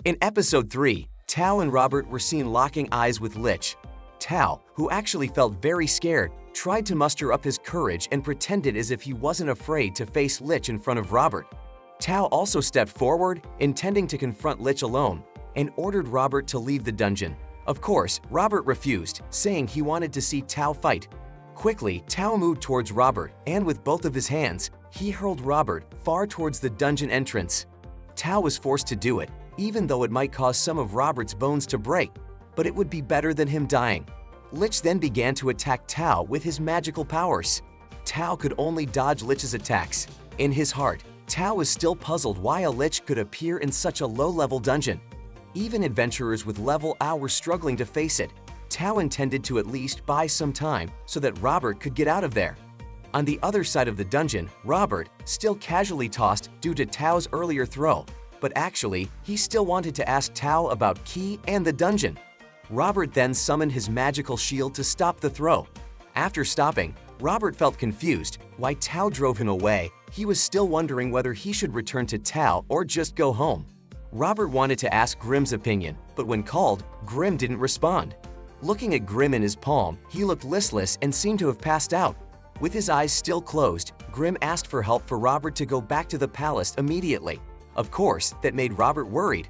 In episode 3, Tao and Robert were seen locking eyes with Lich. Tao, who actually felt very scared, tried to muster up his courage and pretended as if he wasn't afraid to face Lich in front of Robert. Tao also stepped forward, intending to confront Lich alone, and ordered Robert to leave the dungeon. Of course, Robert refused, saying he wanted to see Tao fight. Quickly, Tao moved towards Robert, and with both of his hands, he hurled Robert far towards the dungeon entrance. Tao was forced to do it, even though it might cause some of Robert's bones to break, but it would be better than him dying. Lich then began to attack Tao with his magical powers. Tao could only dodge Lich's attacks. In his heart, Tao was still puzzled why a Lich could appear in such a low-level dungeon. Even adventurers with level A were struggling to face it. Tao intended to at least buy some time so that Robert could get out of there. On the other side of the dungeon, Robert, still casually tossed due to Tao's earlier throw, but actually, he still wanted to ask Tao about Ki and the dungeon. Robert then summoned his magical shield to stop the throw. After stopping, Robert felt confused why Tao drove him away. He was still wondering whether he should return to Tao or just go home. Robert wanted to ask Grimm's opinion, but when called, Grimm didn't respond. Looking at Grimm in his palm, he looked listless and seemed to have passed out. With his eyes still closed, Grimm asked for help for Robert to go back to the palace immediately. Of course, that made Robert worried.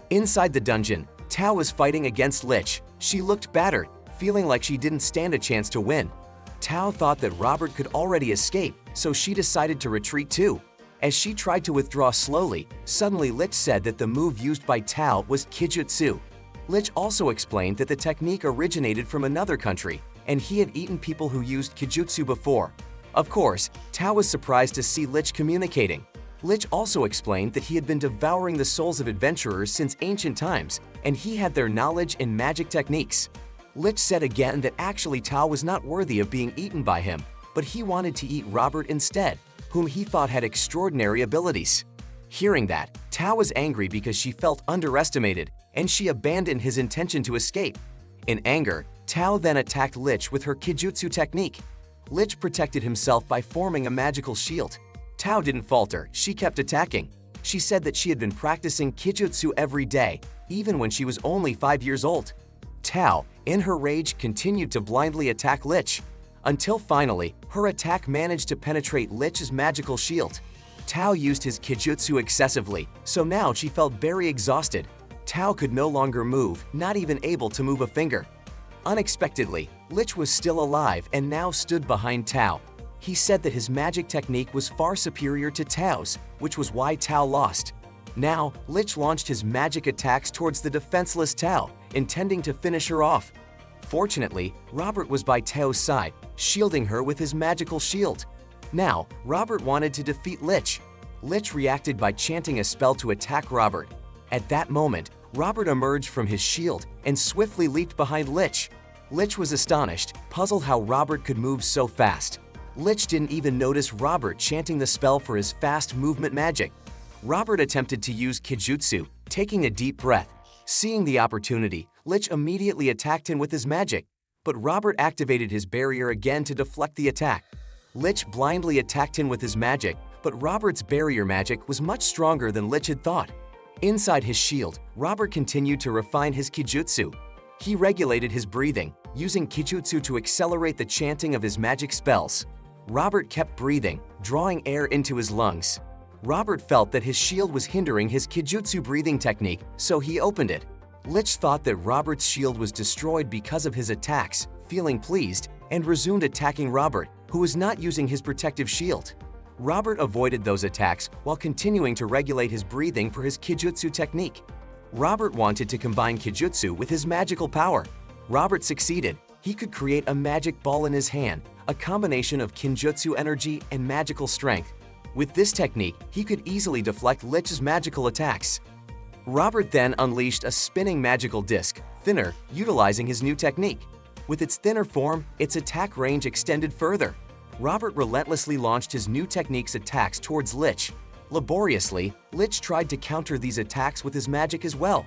Inside the dungeon, Tao was fighting against Lich. She looked battered, feeling like she didn't stand a chance to win. Tao thought that Robert could already escape, so she decided to retreat too. As she tried to withdraw slowly, suddenly Lich said that the move used by Tao was Kijutsu. Lich also explained that the technique originated from another country, and he had eaten people who used Kijutsu before. Of course, Tao was surprised to see Lich communicating. Lich also explained that he had been devouring the souls of adventurers since ancient times, and he had their knowledge in magic techniques. Lich said again that actually Tao was not worthy of being eaten by him, but he wanted to eat Robert instead, whom he thought had extraordinary abilities. Hearing that, Tao was angry because she felt underestimated, and she abandoned his intention to escape. In anger, Tao then attacked Lich with her Kijutsu technique. Lich protected himself by forming a magical shield. Tao didn't falter, she kept attacking. She said that she had been practicing Kijutsu every day, even when she was only 5 years old. Tao, in her rage, continued to blindly attack Lich, until finally, her attack managed to penetrate Lich's magical shield. Tao used his Kijutsu excessively, so now she felt very exhausted. Tao could no longer move, not even able to move a finger. Unexpectedly, Lich was still alive and now stood behind Tao. He said that his magic technique was far superior to Tao's, which was why Tao lost. Now, Lich launched his magic attacks towards the defenseless Tao, intending to finish her off. Fortunately, Robert was by Tao's side, shielding her with his magical shield. Now, Robert wanted to defeat Lich. Lich reacted by chanting a spell to attack Robert. At that moment, Robert emerged from his shield and swiftly leaped behind Lich. Lich was astonished, puzzled how Robert could move so fast. Lich didn't even notice Robert chanting the spell for his fast movement magic. Robert attempted to use Kijutsu, taking a deep breath. Seeing the opportunity, Lich immediately attacked him with his magic, but Robert activated his barrier again to deflect the attack. Lich blindly attacked him with his magic, but Robert's barrier magic was much stronger than Lich had thought. Inside his shield, Robert continued to refine his Kijutsu. He regulated his breathing, using Kijutsu to accelerate the chanting of his magic spells. Robert kept breathing, drawing air into his lungs. Robert felt that his shield was hindering his Kijutsu breathing technique, so he opened it. Lich thought that Robert's shield was destroyed because of his attacks, feeling pleased, and resumed attacking Robert, who was not using his protective shield. Robert avoided those attacks while continuing to regulate his breathing for his Kijutsu technique. Robert wanted to combine Kijutsu with his magical power. Robert succeeded. He could create a magic ball in his hand, a combination of Kinjutsu energy and magical strength. With this technique, he could easily deflect Lich's magical attacks. Robert then unleashed a spinning magical disc, thinner, utilizing his new technique. With its thinner form, its attack range extended further. Robert relentlessly launched his new technique's attacks towards Lich. Laboriously, Lich tried to counter these attacks with his magic as well.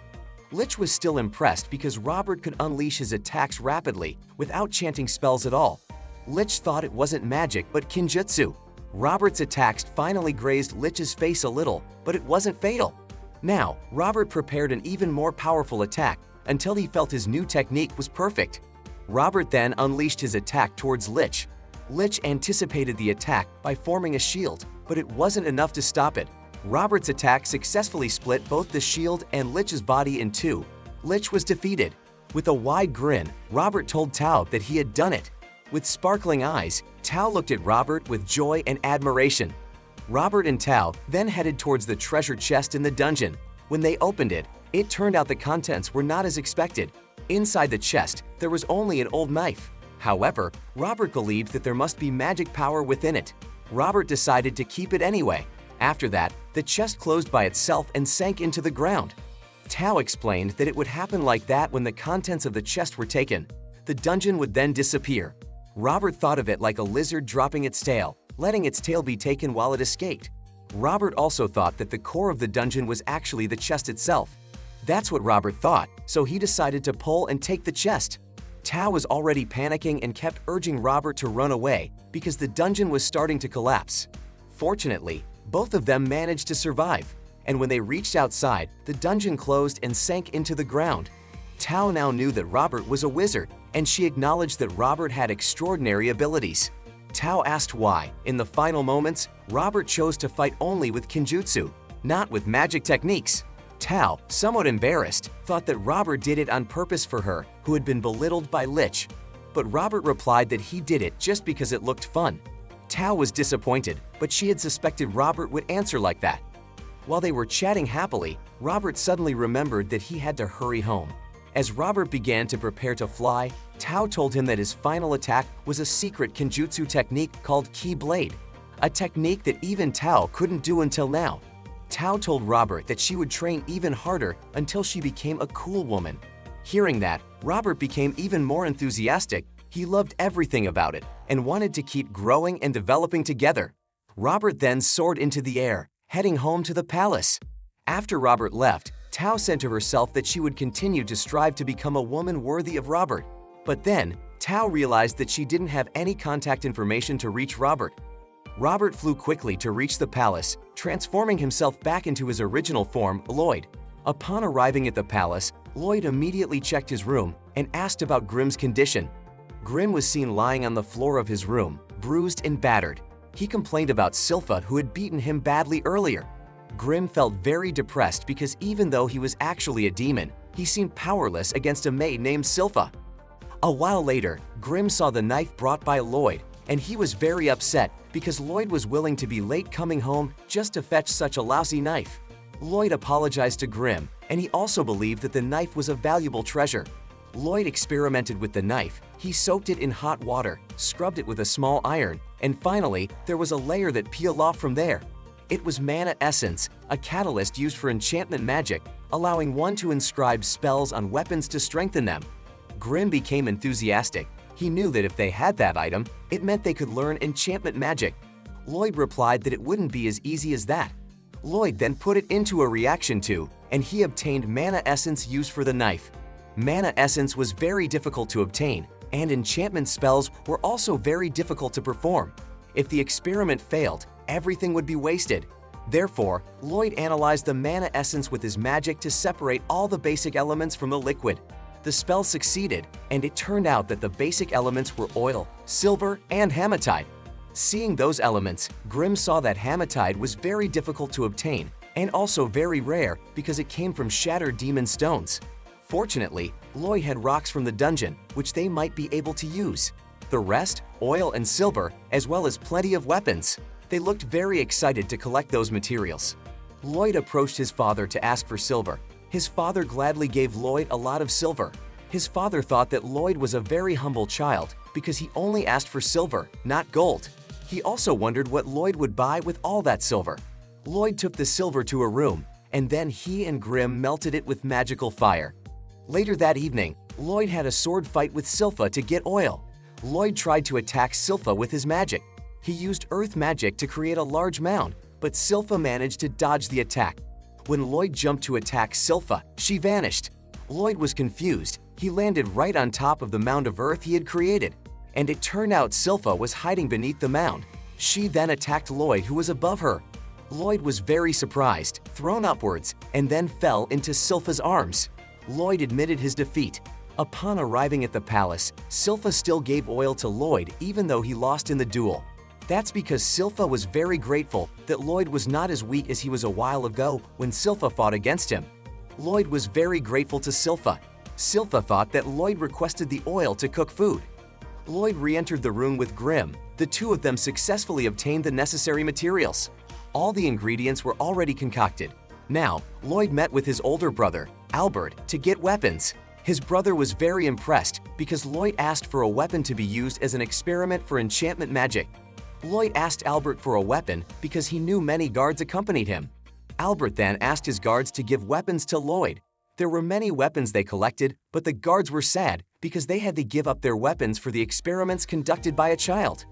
Lich was still impressed because Robert could unleash his attacks rapidly, without chanting spells at all. Lich thought it wasn't magic but Kinjutsu. Robert's attacks finally grazed Lich's face a little, but it wasn't fatal. Now, Robert prepared an even more powerful attack until he felt his new technique was perfect. Robert then unleashed his attack towards Lich. Lich anticipated the attack by forming a shield, but it wasn't enough to stop it. Robert's attack successfully split both the shield and Lich's body in two. Lich was defeated. With a wide grin, Robert told Tao that he had done it. With sparkling eyes, Tao looked at Robert with joy and admiration. Robert and Tao then headed towards the treasure chest in the dungeon. When they opened it, it turned out the contents were not as expected. Inside the chest, there was only an old knife. However, Robert believed that there must be magic power within it. Robert decided to keep it anyway. After that, the chest closed by itself and sank into the ground. Tao explained that it would happen like that when the contents of the chest were taken. The dungeon would then disappear. Robert thought of it like a lizard dropping its tail, letting its tail be taken while it escaped. Robert also thought that the core of the dungeon was actually the chest itself. That's what Robert thought, so he decided to pull and take the chest. Tao was already panicking and kept urging Robert to run away because the dungeon was starting to collapse. Fortunately, both of them managed to survive, and when they reached outside, the dungeon closed and sank into the ground. Tao now knew that Robert was a wizard, and she acknowledged that Robert had extraordinary abilities. Tao asked why, in the final moments, Robert chose to fight only with Kenjutsu, not with magic techniques. Tao, somewhat embarrassed, thought that Robert did it on purpose for her, who had been belittled by Lich. But Robert replied that he did it just because it looked fun. Tao was disappointed, but she had suspected Robert would answer like that. While they were chatting happily, Robert suddenly remembered that he had to hurry home. As Robert began to prepare to fly, Tao told him that his final attack was a secret Kenjutsu technique called Ki Blade, a technique that even Tao couldn't do until now. Tao told Robert that she would train even harder until she became a cool woman. Hearing that, Robert became even more enthusiastic. He loved everything about it and wanted to keep growing and developing together. Robert then soared into the air, heading home to the palace. After Robert left, Tao said to herself that she would continue to strive to become a woman worthy of Robert. But then, Tao realized that she didn't have any contact information to reach Robert. Robert flew quickly to reach the palace, transforming himself back into his original form, Lloyd. Upon arriving at the palace, Lloyd immediately checked his room and asked about Grimm's condition. Grimm was seen lying on the floor of his room, bruised and battered. He complained about Silpha, who had beaten him badly earlier. Grimm felt very depressed because even though he was actually a demon, he seemed powerless against a maid named Silpha. A while later, Grimm saw the knife brought by Lloyd, and he was very upset because Lloyd was willing to be late coming home just to fetch such a lousy knife. Lloyd apologized to Grimm, and he also believed that the knife was a valuable treasure. Lloyd experimented with the knife. He soaked it in hot water, scrubbed it with a small iron, and finally, there was a layer that peeled off from there. It was mana essence, a catalyst used for enchantment magic, allowing one to inscribe spells on weapons to strengthen them. Grimm became enthusiastic. He knew that if they had that item, it meant they could learn enchantment magic. Lloyd replied that it wouldn't be as easy as that. Lloyd then put it into a reaction tube, and he obtained mana essence used for the knife. Mana essence was very difficult to obtain, and enchantment spells were also very difficult to perform. If the experiment failed, everything would be wasted. Therefore, Lloyd analyzed the mana essence with his magic to separate all the basic elements from the liquid. The spell succeeded, and it turned out that the basic elements were oil, silver, and hematite. Seeing those elements, Grimm saw that hematite was very difficult to obtain and also very rare because it came from shattered demon stones. Fortunately, Lloyd had rocks from the dungeon, which they might be able to use. The rest, oil and silver, as well as plenty of weapons. They looked very excited to collect those materials. Lloyd approached his father to ask for silver. His father gladly gave Lloyd a lot of silver. His father thought that Lloyd was a very humble child because he only asked for silver, not gold. He also wondered what Lloyd would buy with all that silver. Lloyd took the silver to a room, and then he and Grimm melted it with magical fire. Later that evening, Lloyd had a sword fight with Silpha to get oil. Lloyd tried to attack Silpha with his magic. He used earth magic to create a large mound, but Silpha managed to dodge the attack. When Lloyd jumped to attack Silpha, she vanished. Lloyd was confused. He landed right on top of the mound of earth he had created, and it turned out Silpha was hiding beneath the mound. She then attacked Lloyd, who was above her. Lloyd was very surprised, thrown upwards, and then fell into Silpha's arms. Lloyd admitted his defeat. Upon arriving at the palace, Silpha still gave oil to Lloyd even though he lost in the duel. That's because Silpha was very grateful that Lloyd was not as weak as he was a while ago when Silpha fought against him. Lloyd was very grateful to Silpha. Silpha thought that Lloyd requested the oil to cook food. Lloyd re-entered the room with Grim. The two of them successfully obtained the necessary materials. All the ingredients were already concocted. Now, Lloyd met with his older brother, Albert, to get weapons. His brother was very impressed because Lloyd asked for a weapon to be used as an experiment for enchantment magic. Lloyd asked Albert for a weapon because he knew many guards accompanied him. Albert then asked his guards to give weapons to Lloyd. There were many weapons they collected, but the guards were sad because they had to give up their weapons for the experiments conducted by a child.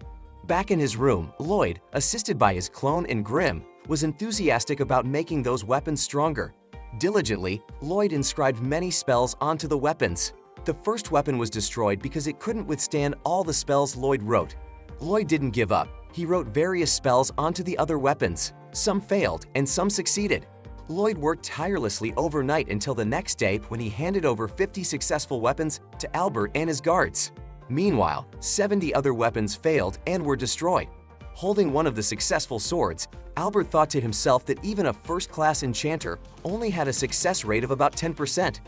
Back in his room, Lloyd, assisted by his clone and Grim, was enthusiastic about making those weapons stronger. Diligently, Lloyd inscribed many spells onto the weapons. The first weapon was destroyed because it couldn't withstand all the spells Lloyd wrote. Lloyd didn't give up. He wrote various spells onto the other weapons. Some failed and some succeeded. Lloyd worked tirelessly overnight until the next day when he handed over 50 successful weapons to Albert and his guards. Meanwhile, 70 other weapons failed and were destroyed. Holding one of the successful swords, Albert thought to himself that even a first-class enchanter only had a success rate of about 10%.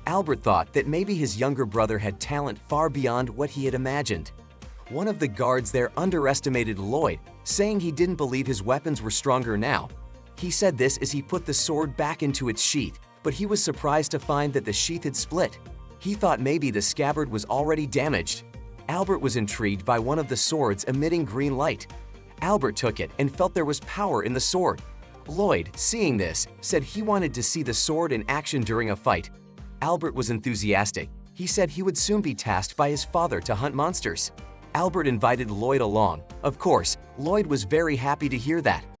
Albert thought that maybe his younger brother had talent far beyond what he had imagined. One of the guards there underestimated Lloyd, saying he didn't believe his weapons were stronger now. He said this as he put the sword back into its sheath, but he was surprised to find that the sheath had split. He thought maybe the scabbard was already damaged. Albert was intrigued by one of the swords emitting green light. Albert took it and felt there was power in the sword. Lloyd, seeing this, said he wanted to see the sword in action during a fight. Albert was enthusiastic. He said he would soon be tasked by his father to hunt monsters. Albert invited Lloyd along. Of course, Lloyd was very happy to hear that.